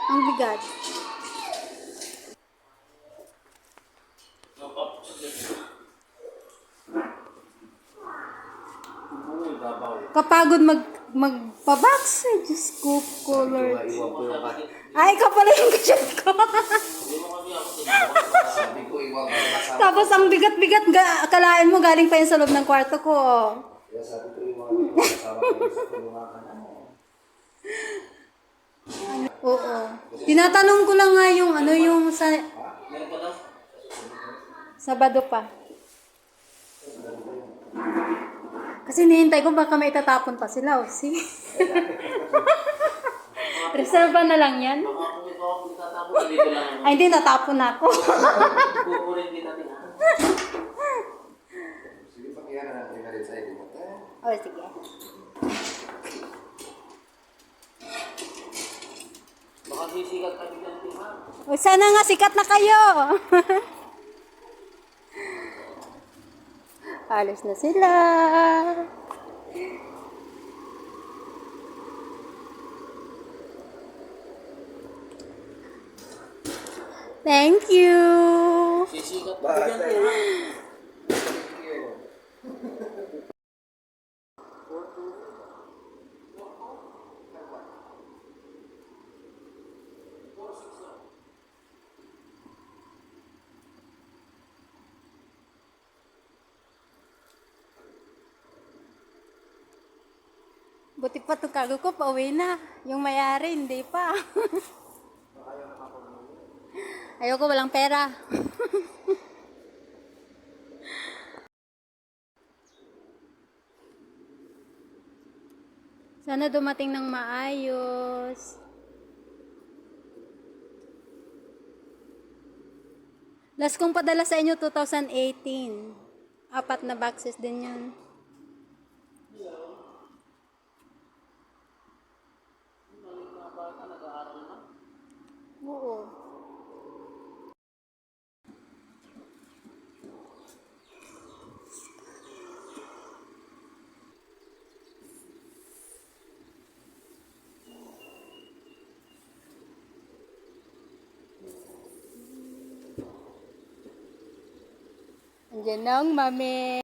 Ang bigat. Kapagod magpabox. Ay, Diyos ko, color. Ay, ikaw pala yung chat ko. Tapos ang bigat-bigat, akalain mo galing pa yun sa loob ng kwarto ko. Kaya sabi ko iwan ko kasama ko sa tulungan ka na. Oo. Tinatanong ko lang nga yung ano yung sa Sabado pa. Kasi nihintay ko baka may itatapon pa sila. O, see? Reserva na lang yan. Ay, hindi. Natapon na ako. Sige, pakiyan na natin na rin sa iyo. O, sige. Baka sisikat ka din ng tima. O, sana nga sikat na kayo. Alis na sila. Thank you. Sisikat ka din ng tima. Buti pa itong cargo ko, pauwi na. Yung may-ari, hindi pa. Ayoko, walang pera. Sana dumating ng maayos. Last kong padala sa inyo, 2018. 4 na boxes din yun. Oo. Andiyan na ang mami.